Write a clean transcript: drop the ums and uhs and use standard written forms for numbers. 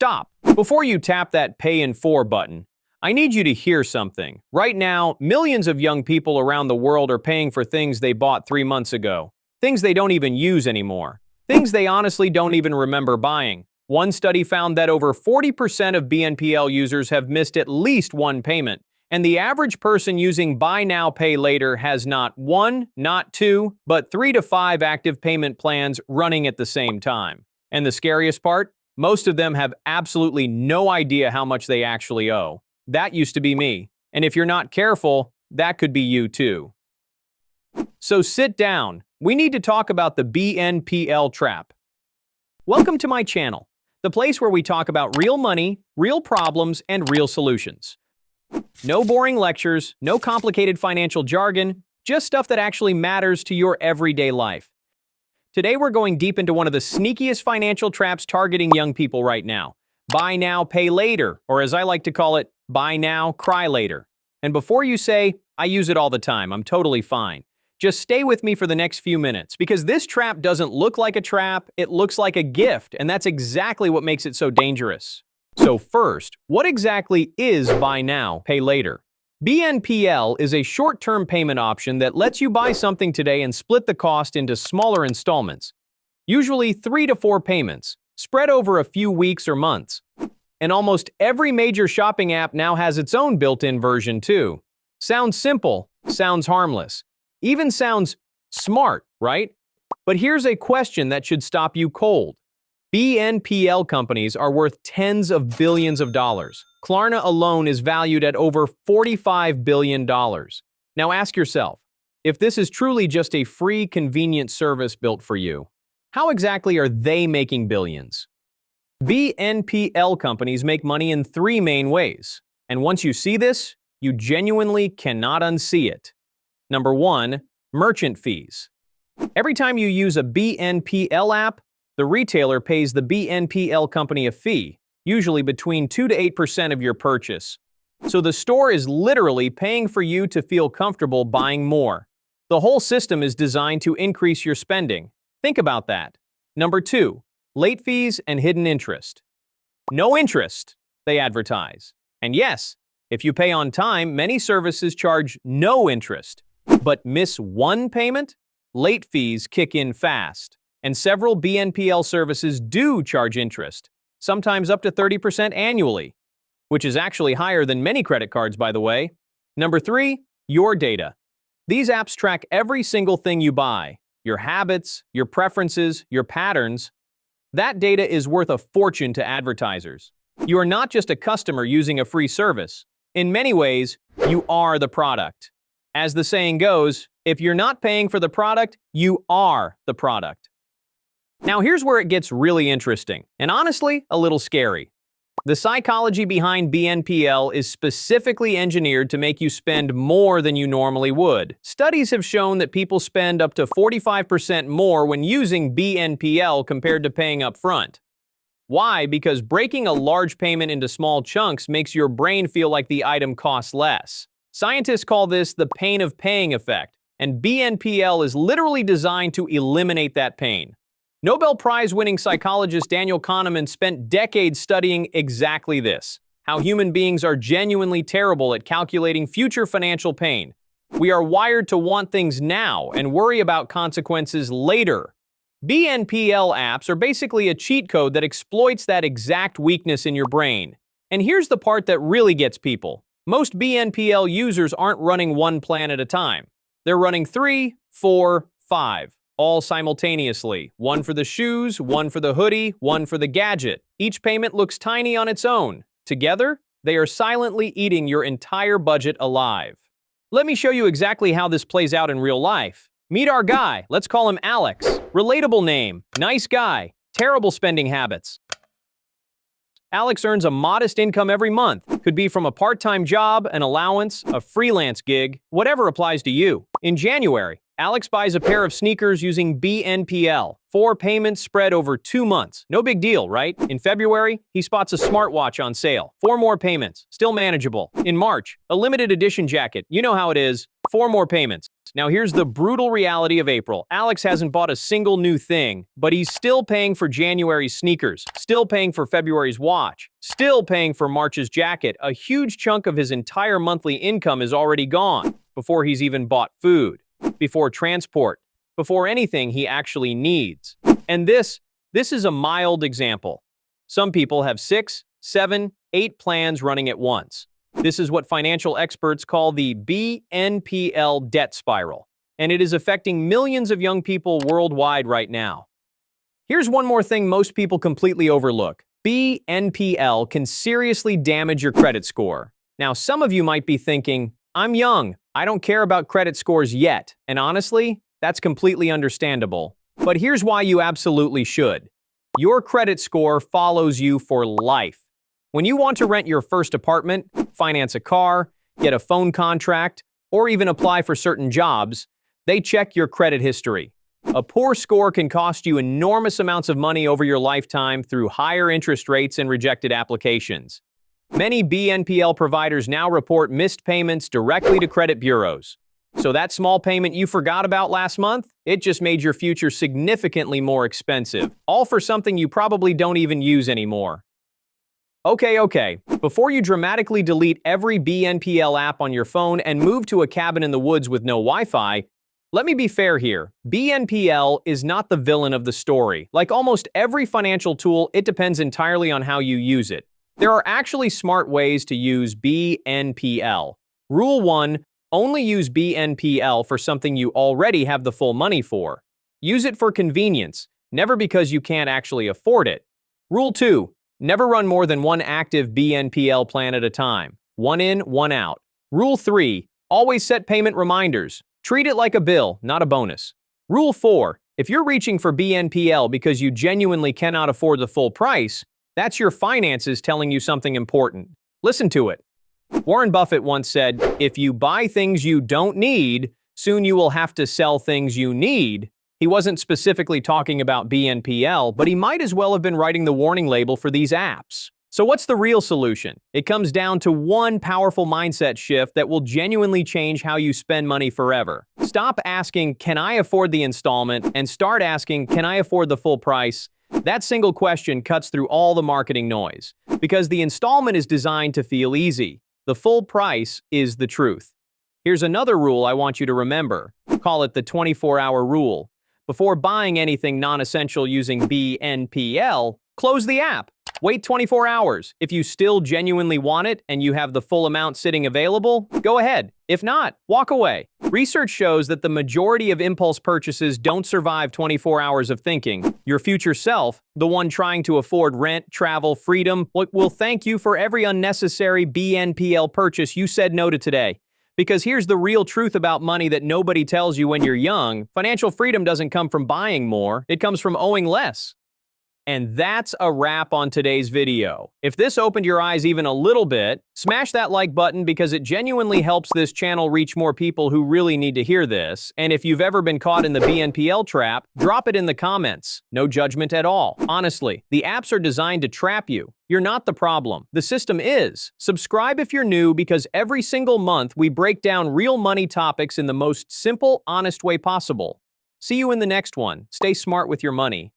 Stop. Before you tap that Pay in 4 button, I need you to hear something. Right now, millions of young people around the world are paying for things they bought 3 months ago. Things they don't even use anymore. Things they honestly don't even remember buying. One study found that over 40% of BNPL users have missed at least one payment, and the average person using Buy Now, Pay Later has not one, not two, but 3 to 5 active payment plans running at the same time. And the scariest part? Most of them have absolutely no idea how much they actually owe. That used to be me. And if you're not careful, that could be you too. So sit down. We need to talk about the BNPL trap. Welcome to my channel, the place where we talk about real money, real problems, and real solutions. No boring lectures, no complicated financial jargon, just stuff that actually matters to your everyday life. Today we're going deep into one of the sneakiest financial traps targeting young people right now. Buy now, pay later, or as I like to call it, buy now, cry later. And before you say, I use it all the time, I'm totally fine, just stay with me for the next few minutes, because this trap doesn't look like a trap, it looks like a gift, and that's exactly what makes it so dangerous. So first, what exactly is buy now, pay later? BNPL is a short-term payment option that lets you buy something today and split the cost into smaller installments, usually 3 to 4 payments, spread over a few weeks or months. And almost every major shopping app now has its own built-in version too. Sounds simple, sounds harmless, even sounds smart, right? But here's a question that should stop you cold. BNPL companies are worth tens of billions of dollars. Klarna alone is valued at over $45 billion. Now ask yourself, if this is truly just a free, convenient service built for you, how exactly are they making billions? BNPL companies make money in 3 main ways. And once you see this, you genuinely cannot unsee it. Number 1, merchant fees. Every time you use a BNPL app, the retailer pays the BNPL company a fee, usually between 2 to 8% of your purchase. So the store is literally paying for you to feel comfortable buying more. The whole system is designed to increase your spending. Think about that. Number 2, late fees and hidden interest. No interest, they advertise. And yes, if you pay on time, many services charge no interest. But miss one payment? Late fees kick in fast. And several BNPL services do charge interest, sometimes up to 30% annually, which is actually higher than many credit cards, by the way. Number 3, your data. These apps track every single thing you buy, your habits, your preferences, your patterns. That data is worth a fortune to advertisers. You are not just a customer using a free service. In many ways, you are the product. As the saying goes, if you're not paying for the product, you are the product. Now here's where it gets really interesting, and honestly, a little scary. The psychology behind BNPL is specifically engineered to make you spend more than you normally would. Studies have shown that people spend up to 45% more when using BNPL compared to paying up front. Why? Because breaking a large payment into small chunks makes your brain feel like the item costs less. Scientists call this the pain of paying effect, and BNPL is literally designed to eliminate that pain. Nobel Prize-winning psychologist Daniel Kahneman spent decades studying exactly this, how human beings are genuinely terrible at calculating future financial pain. We are wired to want things now and worry about consequences later. BNPL apps are basically a cheat code that exploits that exact weakness in your brain. And here's the part that really gets people. Most BNPL users aren't running one plan at a time. They're running 3, 4, 5. All simultaneously. One for the shoes, one for the hoodie, one for the gadget. Each payment looks tiny on its own. Together, they are silently eating your entire budget alive. Let me show you exactly how this plays out in real life. Meet our guy. Let's call him Alex. Relatable name. Nice guy. Terrible spending habits. Alex earns a modest income every month. Could be from a part-time job, an allowance, a freelance gig, whatever applies to you. In January, Alex buys a pair of sneakers using BNPL. 4 payments spread over 2 months. No big deal, right? In February, he spots a smartwatch on sale. 4 more payments. Still manageable. In March, a limited edition jacket. You know how it is. 4 more payments. Now here's the brutal reality of April. Alex hasn't bought a single new thing, but he's still paying for January's sneakers, still paying for February's watch, still paying for March's jacket. A huge chunk of his entire monthly income is already gone before he's even bought food, before transport, before anything he actually needs. And this is a mild example. Some people have 6, 7, 8 plans running at once. This is what financial experts call the BNPL debt spiral, and it is affecting millions of young people worldwide right now. Here's one more thing most people completely overlook. BNPL can seriously damage your credit score. Now, some of you might be thinking, I'm young, I don't care about credit scores yet, and honestly, that's completely understandable. But here's why you absolutely should. Your credit score follows you for life. When you want to rent your first apartment, finance a car, get a phone contract, or even apply for certain jobs, they check your credit history. A poor score can cost you enormous amounts of money over your lifetime through higher interest rates and rejected applications. Many BNPL providers now report missed payments directly to credit bureaus. So that small payment you forgot about last month, it just made your future significantly more expensive, all for something you probably don't even use anymore. Okay, before you dramatically delete every BNPL app on your phone and move to a cabin in the woods with no Wi-Fi, let me be fair here. BNPL is not the villain of the story. Like almost every financial tool, it depends entirely on how you use it. There are actually smart ways to use BNPL. Rule 1, only use BNPL for something you already have the full money for. Use it for convenience, never because you can't actually afford it. Rule 2, never run more than one active BNPL plan at a time. One in, one out. Rule 3, always set payment reminders. Treat it like a bill, not a bonus. Rule 4, if you're reaching for BNPL because you genuinely cannot afford the full price, that's your finances telling you something important. Listen to it. Warren Buffett once said, if you buy things you don't need, soon you will have to sell things you need. He wasn't specifically talking about BNPL, but he might as well have been writing the warning label for these apps. So what's the real solution? It comes down to one powerful mindset shift that will genuinely change how you spend money forever. Stop asking, can I afford the installment? And start asking, can I afford the full price? That single question cuts through all the marketing noise. Because the installment is designed to feel easy. The full price is the truth. Here's another rule I want you to remember. Call it the 24-hour rule. Before buying anything non-essential using BNPL, close the app. Wait 24 hours. If you still genuinely want it and you have the full amount sitting available, go ahead. If not, walk away. Research shows that the majority of impulse purchases don't survive 24 hours of thinking. Your future self, the one trying to afford rent, travel, freedom, will thank you for every unnecessary BNPL purchase you said no to today. Because here's the real truth about money that nobody tells you when you're young. Financial freedom doesn't come from buying more, it comes from owing less. And that's a wrap on today's video. If this opened your eyes even a little bit, smash that like button because it genuinely helps this channel reach more people who really need to hear this. And if you've ever been caught in the BNPL trap, drop it in the comments. No judgment at all. Honestly, the apps are designed to trap you. You're not the problem. The system is. Subscribe if you're new because every single month we break down real money topics in the most simple, honest way possible. See you in the next one. Stay smart with your money.